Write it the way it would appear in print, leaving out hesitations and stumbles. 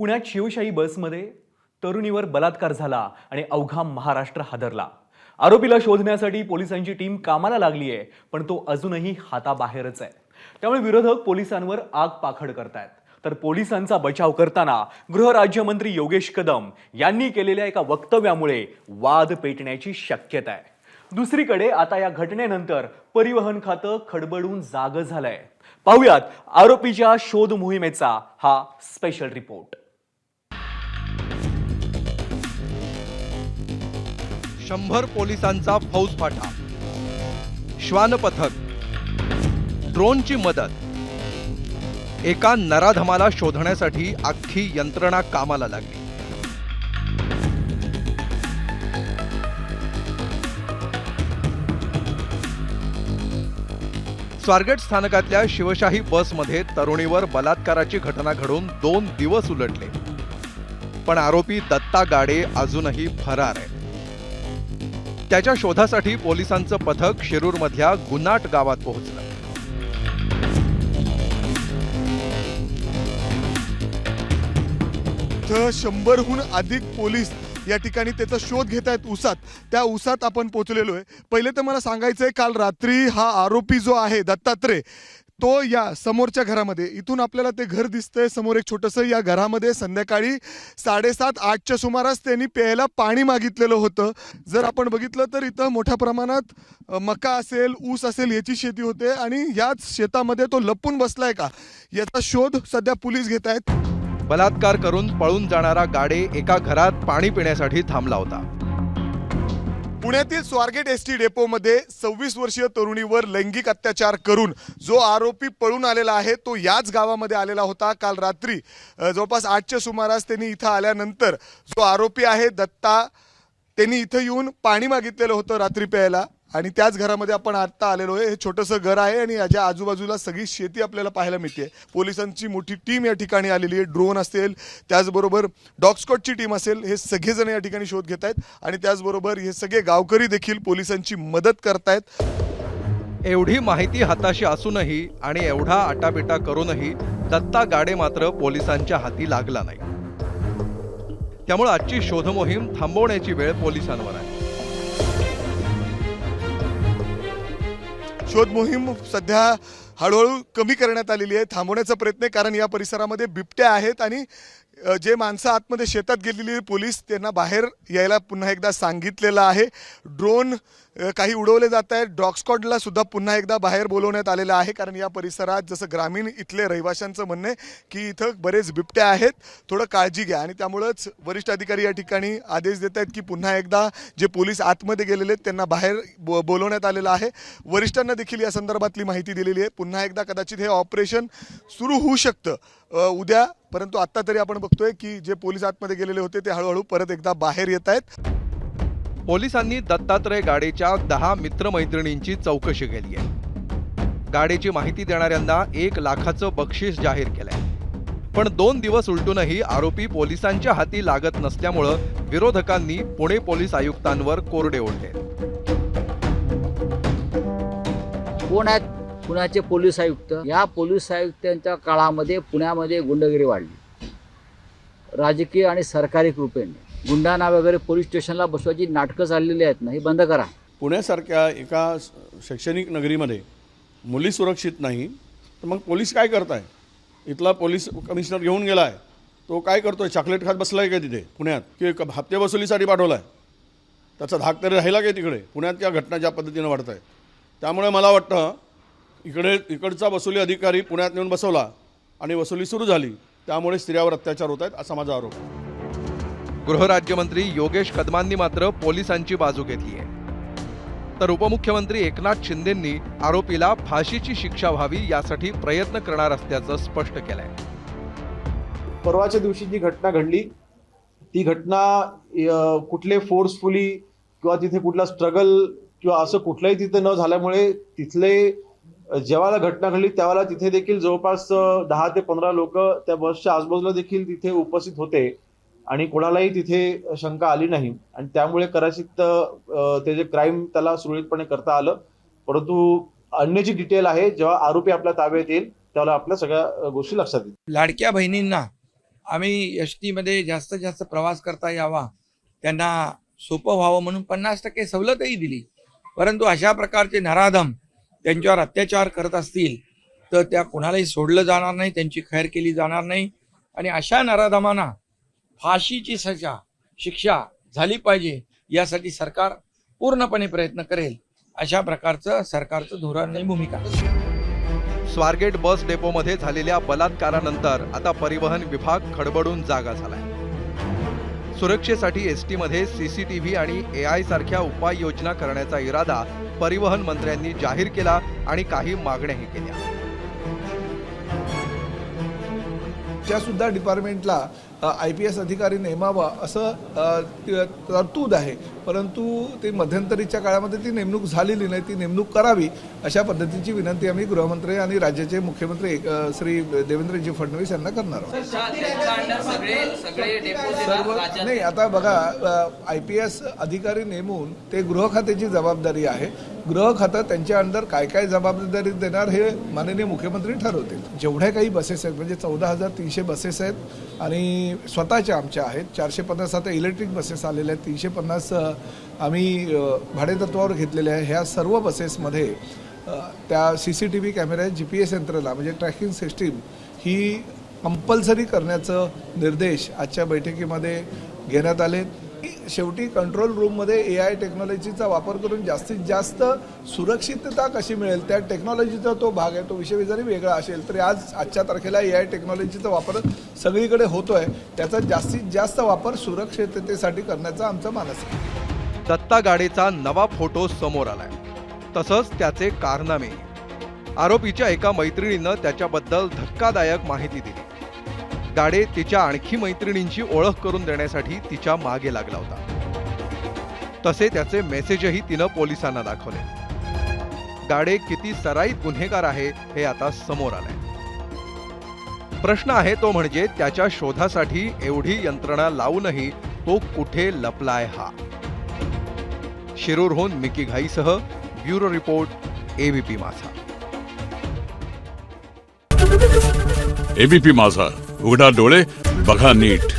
पुण्यात शिवशाही बसमध्ये तरुणीवर बलात्कार झाला आणि अवघा महाराष्ट्र हादरला। आरोपीला शोधण्यासाठी पोलिसांची टीम कामाला लागली आहे, पण तो अजूनही हाताबाहेरच आहे। त्यामुळे विरोधक पोलिसांवर आग पाखड करतायत। तर पोलिसांचा बचाव करताना गृहराज्यमंत्री योगेश कदम यांनी केलेल्या एका वक्तव्यामुळे वाद पेटण्याची शक्यता आहे। दुसरीकडे आता या घटनेनंतर परिवहन खातं खडबडून जागं झालंय। पाहुयात आरोपीच्या शोध मोहिमेचा हा स्पेशल रिपोर्ट। 100 पोलिसांचा फौजफाटा, श्वान पथक, ड्रोनची मदत, एका नराधमाला शोधण्यासाठी अख्खी यंत्रणा कामाला लागली। स्वारगेट स्थानकातल्या शिवशाही बसमध्ये तरुणीवर बलात्काराची घटना घडून 2 दिवस उलटले, पण आरोपी दत्ता गाडे अजूनही फरार आहे। त्याच्या शोधासाठी पोलिसांचं पथक शिरूरमधल्या गुन्हाट गावात पोहोचलं। तर 100हून अधिक पोलीस या ठिकाणी त्याचा शोध घेत आहेत उसात। त्या उसात आपण पोहोचलेलो आहे। पहिले तर मला सांगायचं आहे, काल रात्री हा आरोपी जो आहे दत्तात्रय, तो या समोरच्या घरामध्ये, इथून आपल्याला ते घर दिसतंय समोर एक छोटंसं, या घरामध्ये संध्याकाळी 7:30-8च्या सुमारास त्यांनी प्यायला पाणी मागितलेलं होतं। जर आपण बघितलं तर इथं मोठ्या प्रमाणात मका असेल, ऊस असेल याची शेती होते आणि याच शेतामध्ये तो लपून बसलाय का, याचा शोध सध्या पोलीस घेत आहेत। बलात्कार करून पळून जाणारा गाडे एका घरात पाणी पिण्यासाठी थांबला होता। पुण्यातील स्वारगेट एसटी डेपोमध्ये 26 वर्षीय तरुणीवर लैंगिक अत्याचार करून जो आरोपी पळून आलेला आहे, तो याच गावामध्ये आलेला होता। काल रात्री जवळपास 8च्या सुमारास त्यांनी इथं आल्यानंतर जो आरोपी आहे दत्ता, त्यांनी इथं येऊन पाणी मागितलेलं होतं रात्री प्यायला, आणि त्याच घरामध्ये आपण आता आलेलो आहे। हे छोटंसं घर आहे आणि याच्या आजूबाजूला सगळी शेती आपल्याला पाहायला मिळते। पोलिसांची मोठी टीम या ठिकाणी आलेली आहे। ड्रोन असेल, त्याचबरोबर डॉग स्क्वॉडची टीम असेल, हे सगळेजण या ठिकाणी शोध घेत आहेत आणि त्याचबरोबर हे सगळे गावकरी देखील पोलिसांची मदत करतायत। एवढी माहिती हाताशी असूनही आणि एवढा आटापिटा करूनही दत्ता गाडे मात्र पोलिसांच्या हाती लागला नाही। त्यामुळे आजची शोध मोहीम थांबवण्याची वेळ पोलिसांवर आहे। शोध मोहीम सध्या हळूहळू कमी करण्यात आलेली आहे, थांबवण्याचा प्रयत्न आहे, कारण या परिसरामध्ये बिबट्या आहेत आणि जे माणसं आतमध्ये शेतात गेलेली पोलीस त्यांना बाहेर यायला पुन्हा एकदा सांगितलेलं आहे। ड्रोन काही उडवले जात आहेत। डॉग स्क्वॉडला सुद्धा पुन्हा एकदा बाहेर बोलवण्यात आलेलं आहे, कारण या परिसरात जसं ग्रामीण इथले रहिवाशांचं म्हणणं आहे की इथं बरेच बिबट्या आहेत, थोडं काळजी घ्या, आणि त्यामुळंच वरिष्ठ अधिकारी या ठिकाणी आदेश देत आहेत की पुन्हा एकदा जे पोलीस आतमध्ये गेलेले आहेत त्यांना बाहेर बोलवण्यात आलेलं आहे। वरिष्ठांना देखील या संदर्भातली माहिती दिलेली आहे। पुन्हा एकदा कदाचित हे ऑपरेशन सुरू होऊ शकतं उद्या, परंतु आत्ता तरी आपण बघतोय की जे पोलीस आतमध्ये गेलेले होते ते हळूहळू परत एकदा बाहेर येत आहेत। पोलिसांनी दत्तात्रय गाडेच्या 10 मित्रमैत्रिणींची चौकशी केली आहे। गाडेची माहिती देणाऱ्यांना 1 लाखाचं बक्षीस जाहीर केलंय, पण 2 दिवस उलटूनही आरोपी पोलिसांच्या हाती लागत नसल्यामुळं विरोधकांनी पुणे पोलीस आयुक्तांवर कोरडे ओढले। कोण आहेत पुण्याचे पोलीस आयुक्त? या पोलीस आयुक्तांच्या काळामध्ये पुण्यामध्ये गुंडगिरी वाढली, राजकीय आणि सरकारी कृपेने गुंडांना वगैरे पोलीस स्टेशनला बसवायची नाटकं चाललेली आहेत ना, ही बंद करा। पुण्यासारख्या एका शैक्षणिक नगरीमध्ये मुली सुरक्षित नाही, तर मग पोलीस काय करताय? इथला पोलीस कमिशनर घेऊन गेला आहे, तो काय करतोय? चॉकलेट खात बसलाय का तिथे पुण्यात, की हप्ते वसुलीसाठी पाठवलाय? त्याचा धाक तरी राहिला काय तिकडे? पुण्यात या घटना ज्या पद्धतीनं वाढत आहेत, त्यामुळे मला वाटतं इकडचा वसुली अधिकारी पुण्यात नेऊन बसवला आणि वसुली सुरू झाली, त्यामुळे स्त्रियावर अत्याचार होत आहेत असा माझा आरोप। गृहराज्यमंत्री योगेश कदमांनी मात्र पोलिसांची बाजू घेतली आहे, तर उपमुख्यमंत्री एकनाथ शिंदेंनी आरोपीला फाशीची शिक्षा व्हावी यासाठी प्रयत्न करणार असल्याचं स्पष्ट केलंय। परवाच्या दिवशी जी घटना घडली, ती घटना कुठले फोर्सफुली किंवा तिथे कुठला स्ट्रगल किंवा असं कुठलंही तिथे न झाल्यामुळे तिथले जेव्हा घटना घडली त्यावेळेला तिथे देखील जवळपास 10 ते 15 लोक त्या बसच्या आजूबाजूला देखील तिथे उपस्थित होते आणि कोणालाही तिथे शंका आली नाही, आणि त्यामुळे कदाचित ते जे क्राईम त्याला सुरळीतपणे करता आलं। परंतु अन्य जी डिटेल आहे, जेव्हा आरोपी आपल्या ताब्यात येईल त्यावेळेला आपल्या सगळ्या गोष्टी लक्षात येतील। लाडक्या बहिणींना आम्ही एस टीमध्ये जास्तीत जास्त प्रवास करता यावा, त्यांना सोपं व्हावं म्हणून 50% सवलतही दिली. परंतु अशा प्रकारचे नराधम त्यांच्यावर अत्याचार करत असतील तर त्या कोणालाही सोडलं जाणार नाही, त्यांची खैर केली जाणार नाही. आणि अशा नराधमांना फाशीची शिक्षा झाली पाहिजे यासाठी सरकार पूर्णपणे प्रयत्न करेल. अशा प्रकारचं सरकारचं धोरण आणि भूमिका. स्वारगेट बस डेपोमध्ये झालेल्या बलात्कारानंतर आता परिवहन विभाग खडबडून जागा झालाय. सुरक्षेसाठी एसटी मध्ये CCTV आणि AI सारख्या उपाययोजना करण्याचा इरादा परिवहन मंत्र्यांनी जाहीर केला आणि काही मागण्याही केल्या. त्या सुद्धा डिपार्टमेंटला IPS अधिकारी नेमावा असं तरतूद आहे, परंतु ते मध्यंतरीच्या काळामध्ये ती नेमणूक झालेली नाही. ती नेमणूक करावी अशा पद्धतीची विनंती आम्ही गृहमंत्री आणि राज्याचे मुख्यमंत्री श्री देवेंद्रजी फडणवीस यांना करणार आहोत. सर्व नाही, आता बघा, IPS अधिकारी नेमून ते गृह खात्याची जबाबदारी आहे. गृह खातं त्यांच्या अंडर काय काय जबाबदारी देणार हे माननीय मुख्यमंत्री ठरवतील. जेवढ्या काही बसेस आहेत म्हणजे 14,300 बसेस आहेत आणि स्वतःच्या आमच्या आहेत. 450 आता इलेक्ट्रिक बसेस आलेल्या आहेत. 350 आम्ही भाडेतत्वावर घेतलेल्या आहे. ह्या सर्व बसेसमध्ये त्या CCTV कॅमेरा, GPS यंत्रणा म्हणजे ट्रॅकिंग सिस्टीम ही कंपल्सरी करण्याचं निर्देश आजच्या बैठकीमध्ये घेण्यात आले. शेवटी कंट्रोल रूममध्ये AI टेक्नॉलॉजीचा वापर करून जास्तीत जास्त सुरक्षितता कशी मिळेल त्या टेक्नॉलॉजीचा तो भाग आहे. तो विषय जरी वेगळा असेल तरी आजच्या तारखेला AI टेक्नॉलॉजीचा वापर सगळीकडे होतोय. त्याचा जास्तीत जास्त वापर सुरक्षिततेसाठी करण्याचा आमचा मानस आहे. दत्ता गाडेचा नवा फोटो समोर आलाय, तसंच त्याचे कारनामे. आरोपीच्या एका मैत्रिणीनं त्याच्याबद्दल धक्कादायक माहिती दिली. गाडे तिच्या आणखी मैत्रिणींची ओळख करून देण्यासाठी तिच्या मागे लागला होता. तसे त्याचे मेसेजही तिनं पोलिसांना दाखवले. गाडे किती सराईत गुन्हेगार आहे हे आता समोर आलंय. प्रश्न आहे तो म्हणजे त्याच्या शोधासाठी एवढी यंत्रणा लावूनही तो कुठे लपलाय हा. शिरूरहून मिकी घाईसह ब्युरो रिपोर्ट, ABP माझा. ABP माझा, उघडा डोळे बघा नीट.